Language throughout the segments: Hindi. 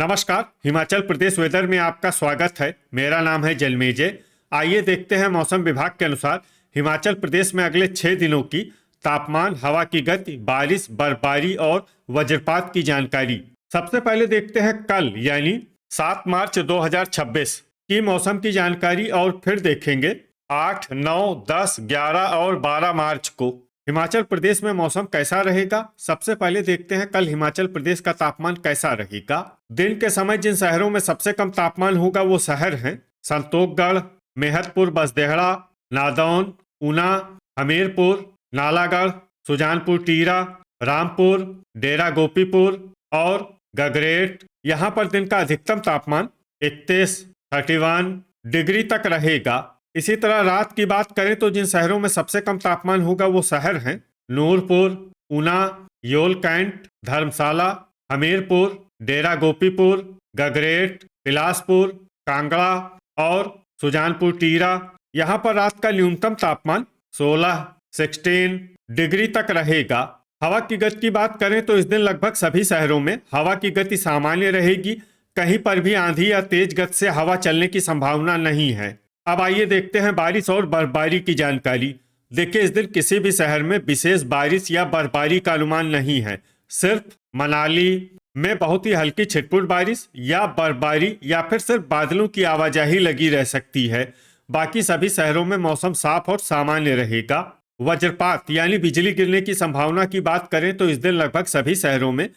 नमस्कार। हिमाचल प्रदेश वेदर में आपका स्वागत है। मेरा नाम है जलमेजय। आइए देखते हैं मौसम विभाग के अनुसार हिमाचल प्रदेश में अगले 6 दिनों की तापमान, हवा की गति, बारिश, बर्फबारी और वज्रपात की जानकारी। सबसे पहले देखते हैं कल यानी 7 मार्च 2026 की मौसम की जानकारी और फिर देखेंगे 8, 9, 10, 11 और 12 मार्च को हिमाचल प्रदेश में मौसम कैसा रहेगा। सबसे पहले देखते हैं कल हिमाचल प्रदेश का तापमान कैसा रहेगा। दिन के समय जिन शहरों में सबसे कम तापमान होगा वो शहर हैं संतोखगढ़, मेहतपुर, बसदेहड़ा, नादौन, ऊना, हमीरपुर, नालागढ़, सुजानपुर टीरा, रामपुर, डेरा गोपीपुर और गगरेट। यहाँ पर दिन का अधिकतम तापमान 31, 31 डिग्री तक रहेगा। इसी तरह रात की बात करें तो जिन शहरों में सबसे कम तापमान होगा वो शहर हैं नूरपुर, ऊना, योल कैंट, धर्मशाला, हमीरपुर, डेरा गोपीपुर, गगरेट, बिलासपुर, कांगड़ा और सुजानपुर टीरा। यहाँ पर रात का न्यूनतम तापमान 16 डिग्री तक रहेगा। हवा की गति की बात करें तो इस दिन लगभग सभी शहरों में हवा की गति सामान्य रहेगी। कहीं पर भी आंधी या तेज गति से हवा चलने की संभावना नहीं है। अब आइए देखते हैं बारिश और बर्फबारी की जानकारी। देखिए, इस दिन किसी भी शहर में विशेष बारिश या बर्फबारी का अनुमान नहीं है। सिर्फ मनाली में बहुत ही हल्की छिटपुट बारिश या बर्फबारी या फिर सिर्फ बादलों की आवाजाही लगी रह सकती है। बाकी सभी शहरों में मौसम साफ और सामान्य रहेगा। वज्रपात यानी बिजली गिरने की संभावना की बात करें तो इस दिन लगभग सभी शहरों में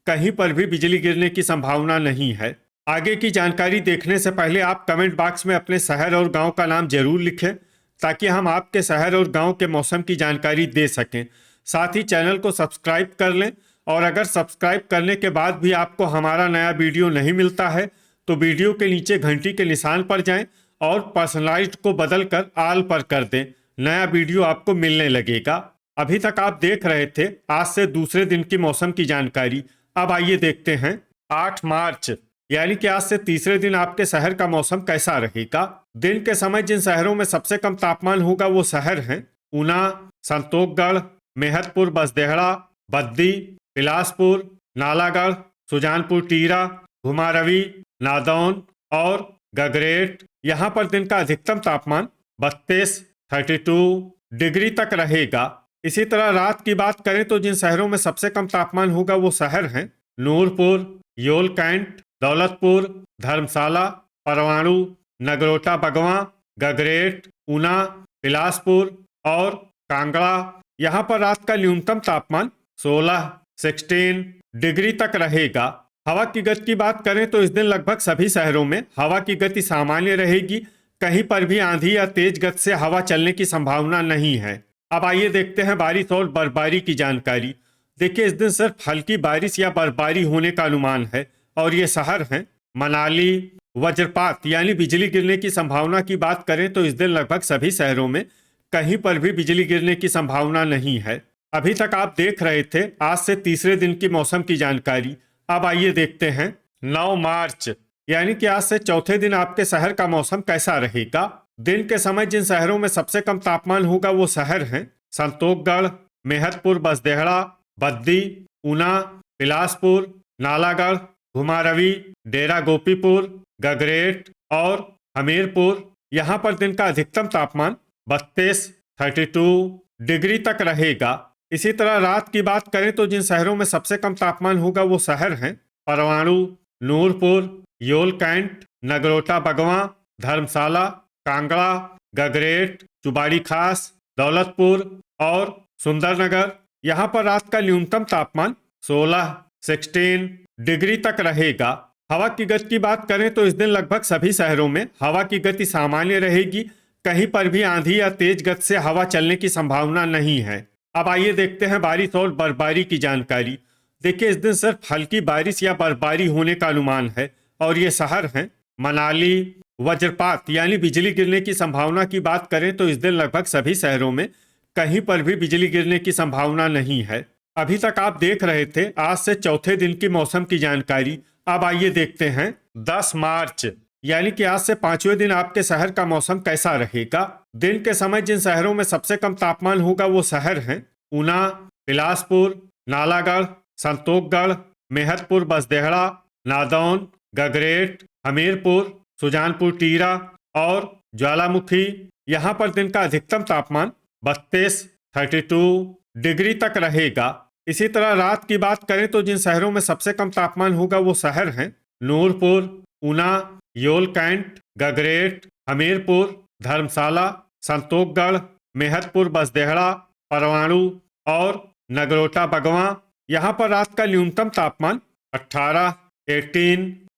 कहीं पर भी बिजली गिरने की संभावना नहीं है। आगे की जानकारी देखने से पहले आप कमेंट बॉक्स में अपने शहर और गांव का नाम जरूर लिखें ताकि हम आपके शहर और गांव के मौसम की जानकारी दे सकें। साथ ही चैनल को सब्सक्राइब कर लें और अगर सब्सक्राइब करने के बाद भी आपको हमारा नया वीडियो नहीं मिलता है तो वीडियो के नीचे घंटी के निशान पर जाएं और पर्सनलाइज्ड को बदलकर ऑल पर कर दें। नया वीडियो आपको मिलने लगेगा। अभी तक आप देख रहे थे आज से दूसरे दिन की मौसम की जानकारी। अब आइए देखते हैं 8 मार्च यानी कि आज से तीसरे दिन आपके शहर का मौसम कैसा रहेगा। दिन के समय जिन शहरों में सबसे कम तापमान होगा वो शहर हैं ऊना, संतोखगढ़, मेहतपुर, बसदेहड़ा, बद्दी, बिलासपुर, नालागढ़, सुजानपुर टीरा, घुमारवी, नादौन और गगरेट। यहाँ पर दिन का अधिकतम तापमान 32 डिग्री तक रहेगा। इसी तरह रात की बात करें तो जिन शहरों में सबसे कम तापमान होगा वो शहर हैं नूरपुर, योल कैंट, दौलतपुर, धर्मशाला, परवाणु, नगरोटा बगवां, गगरेट, ऊना, बिलासपुर और कांगड़ा। यहाँ पर रात का न्यूनतम तापमान 16 डिग्री तक रहेगा। हवा की गति की बात करें तो इस दिन लगभग सभी शहरों में हवा की गति सामान्य रहेगी। कहीं पर भी आंधी या तेज गति से हवा चलने की संभावना नहीं है। अब आइए देखते हैं बारिश और बर्फबारी की जानकारी। देखिए, इस दिन सिर्फ हल्की बारिश या बर्फबारी होने का अनुमान है और ये शहर हैं मनाली। वज्रपात यानी बिजली गिरने की संभावना की बात करें तो इस दिन लगभग सभी शहरों में कहीं पर भी बिजली गिरने की संभावना नहीं है। अभी तक आप देख रहे थे आज से तीसरे दिन की मौसम की जानकारी। अब आइए देखते हैं 9 मार्च यानी कि आज से चौथे दिन आपके शहर का मौसम कैसा रहेगा। दिन के समय जिन शहरों में सबसे कम तापमान होगा वो शहर हैं संतोखगढ़, मेहतपुर, बसदेहड़ा, बद्दी, ऊना, बिलासपुर, नालागढ़, घुमारवी, डेरा गोपीपुर, गगरेट और हमीरपुर। यहाँ पर दिन का अधिकतम तापमान 32 डिग्री तक रहेगा। इसी तरह रात की बात करें तो जिन शहरों में सबसे कम तापमान होगा वो शहर हैं परवाणु, नूरपुर, योल कैंट, नगरोटा बगवां, धर्मशाला, कांगड़ा, गगरेट, चुबाड़ी खास, दौलतपुर और सुंदरनगर। यहाँ पर रात का न्यूनतम तापमान 16 डिग्री तक रहेगा। हवा की गति की बात करें तो इस दिन लगभग सभी शहरों में हवा की गति सामान्य रहेगी। कहीं पर भी आंधी या तेज गति से हवा चलने की संभावना नहीं है। अब आइए देखते हैं बारिश और बर्फबारी की जानकारी। देखिए, इस दिन सिर्फ हल्की बारिश या बर्फबारी होने का अनुमान है और ये शहर हैं मनाली। वज्रपात यानी बिजली गिरने की संभावना की बात करें तो इस दिन लगभग सभी शहरों में कहीं पर भी बिजली गिरने की संभावना नहीं है। अभी तक आप देख रहे थे आज से चौथे दिन की मौसम की जानकारी। अब आइए देखते हैं 10 मार्च यानी कि आज से पांचवें दिन आपके शहर का मौसम कैसा रहेगा। दिन के समय जिन शहरों में सबसे कम तापमान होगा वो शहर हैं ऊना, बिलासपुर, नालागढ़, संतोखगढ़, मेहतपुर, बसदेहड़ा, नादौन, गगरेट, हमीरपुर, सुजानपुर टीरा और ज्वालामुखी। यहाँ पर दिन का अधिकतम तापमान 32 डिग्री तक रहेगा। इसी तरह रात की बात करें तो जिन शहरों में सबसे कम तापमान होगा वो शहर हैं नूरपुर, ऊना, योल कैंट, गगरेट, हमीरपुर, धर्मशाला, संतोषगढ़, मेहतपुर बसदेहड़ा, परवाणु और नगरोटा बगवां। यहाँ पर रात का न्यूनतम तापमान 18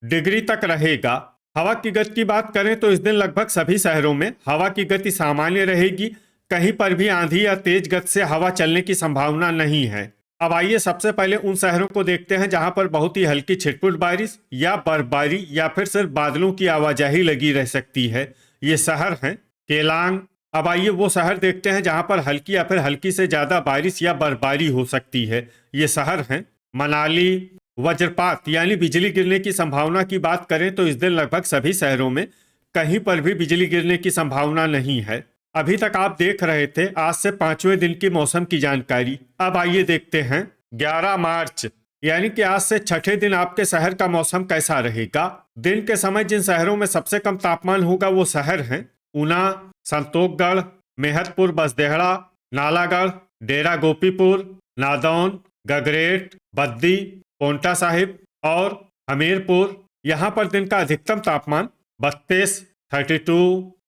डिग्री तक रहेगा। हवा की गति की बात करें तो इस दिन लगभग सभी शहरों में हवा की गति सामान्य रहेगी। कहीं पर भी आंधी या तेज गति से हवा चलने की संभावना नहीं है। अब आइए सबसे पहले उन शहरों को देखते हैं जहां पर बहुत ही हल्की छिटपुट बारिश या बर्फबारी या फिर सिर्फ बादलों की आवाजाही लगी रह सकती है। ये शहर हैं केलांग। अब आइए वो शहर देखते हैं जहां पर हल्की या फिर हल्की से ज्यादा बारिश या बर्फबारी हो सकती है। ये शहर हैं मनाली। वज्रपात यानी बिजली गिरने की संभावना की बात करें तो इस दिन लगभग सभी शहरों में कहीं पर भी बिजली गिरने की संभावना नहीं है। अभी तक आप देख रहे थे आज से 5वें दिन की मौसम की जानकारी। अब आइए देखते हैं 11 मार्च यानी कि आज से छठे दिन आपके शहर का मौसम कैसा रहेगा। दिन के समय जिन शहरों में सबसे कम तापमान होगा वो शहर हैं ऊना, संतोषगढ़, मेहतपुर बसदेहड़ा, नालागढ़, डेरा गोपीपुर, नादौन, गगरेट, बद्दी, पोंटा साहिब और हमीरपुर। यहाँ पर दिन का अधिकतम तापमान 32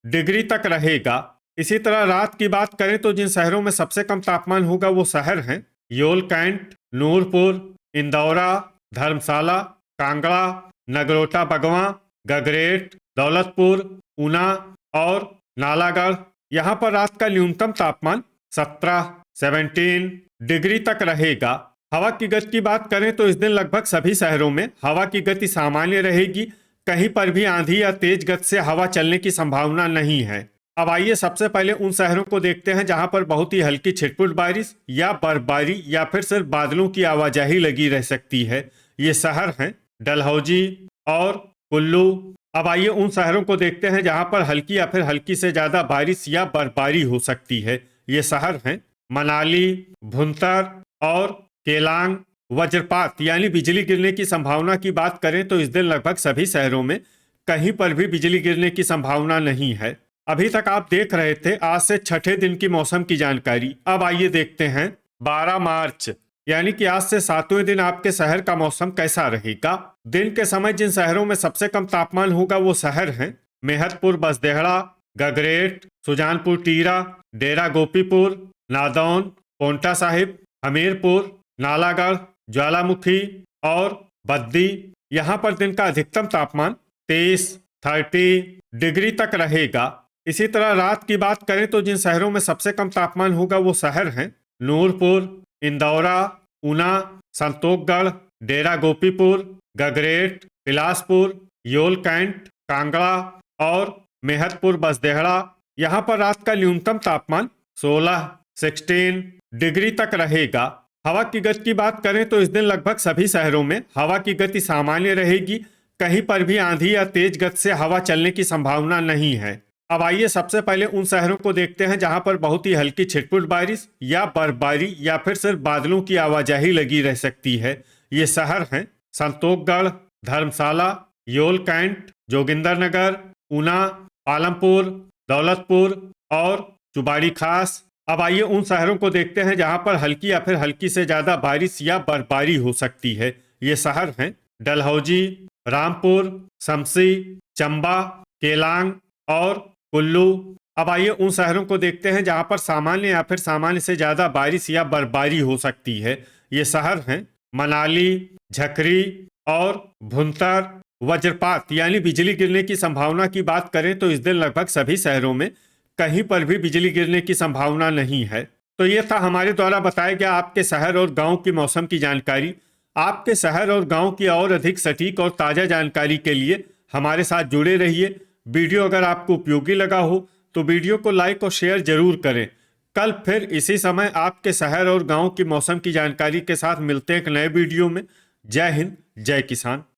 डिग्री तक रहेगा। इसी तरह रात की बात करें तो जिन शहरों में सबसे कम तापमान होगा वो शहर हैं योल कैंट, नूरपुर, इंदौरा, धर्मशाला, कांगड़ा, नगरोटा बगवां, गगरेट, दौलतपुर, ऊना और नालागढ़। यहाँ पर रात का न्यूनतम तापमान 17 डिग्री तक रहेगा। हवा की गति की बात करें तो इस दिन लगभग सभी शहरों में हवा की गति सामान्य रहेगी। कहीं पर भी आंधी या तेज गति से हवा चलने की संभावना नहीं है। अब आइए सबसे पहले उन शहरों को देखते हैं जहां पर बहुत ही हल्की छिटपुट बारिश या बर्फबारी या फिर सिर्फ बादलों की आवाजाही लगी रह सकती है। ये शहर हैं डलहौजी और कुल्लू। अब आइए उन शहरों को देखते हैं जहां पर हल्की या फिर हल्की से ज्यादा बारिश या बर्फबारी हो सकती है। ये शहर हैं मनाली, भुंतर और केलांग। वज्रपात यानी बिजली गिरने की संभावना की बात करें तो इस दिन लगभग सभी शहरों में कहीं पर भी बिजली गिरने की संभावना नहीं है। अभी तक आप देख रहे थे आज से छठे दिन की मौसम की जानकारी। अब आइए देखते हैं 12 मार्च यानी कि आज से 7वें दिन आपके शहर का मौसम कैसा रहेगा। दिन के समय जिन शहरों में सबसे कम तापमान होगा वो शहर हैं मेहतपुर बसदेहड़ा, गगरेट, सुजानपुर टीरा, डेरा गोपीपुर, नादौन, पोंटा साहिब, हमीरपुर, नालागढ़, ज्वालामुखी और बद्दी। यहाँ पर दिन का अधिकतम तापमान 30 डिग्री तक रहेगा। इसी तरह रात की बात करें तो जिन शहरों में सबसे कम तापमान होगा वो शहर हैं नूरपुर, इंदौरा, ऊना, संतोषगढ़, डेरा गोपीपुर, गगरेट, बिलासपुर, योल कैंट, कांगड़ा और मेहतपुर बसदेहड़ा। यहाँ पर रात का न्यूनतम तापमान 16 डिग्री तक रहेगा। हवा की गति की बात करें तो इस दिन लगभग सभी शहरों में हवा की गति सामान्य रहेगी। कहीं पर भी आंधी या तेज गति से हवा चलने की संभावना नहीं है। अब आइए सबसे पहले उन शहरों को देखते हैं जहां पर बहुत ही हल्की छिटपुट बारिश या बर्फबारी या फिर सिर्फ बादलों की आवाजाही लगी रह सकती है। ये शहर हैं संतोषगढ़, धर्मशाला, योल कैंट, जोगिंदरनगर, ऊना, पालमपुर, दौलतपुर और चुबाड़ी खास। अब आइए उन शहरों को देखते हैं जहां पर हल्की या फिर हल्की से ज्यादा बारिश या बर्फबारी हो सकती है। ये शहर हैं डलहौजी, रामपुर, शमशी, चंबा, केलांग और कुल्लू। अब आइए उन शहरों को देखते हैं जहां पर सामान्य या फिर सामान्य से ज्यादा बारिश या बर्फबारी हो सकती है। ये शहर हैं मनाली, झकरी और भुंतर। वज्रपात यानी बिजली गिरने की संभावना की बात करें तो इस दिन लगभग सभी शहरों में कहीं पर भी बिजली गिरने की संभावना नहीं है। तो ये था हमारे द्वारा बताया गया आपके शहर और गांव की मौसम की जानकारी। आपके शहर और गांव की और अधिक सटीक और ताज़ा जानकारी के लिए हमारे साथ जुड़े रहिए। वीडियो अगर आपको उपयोगी लगा हो तो वीडियो को लाइक और शेयर जरूर करें। कल फिर इसी समय आपके शहर और गांव की मौसम की जानकारी के साथ मिलते हैं एक नए वीडियो में। जय हिंद, जय किसान।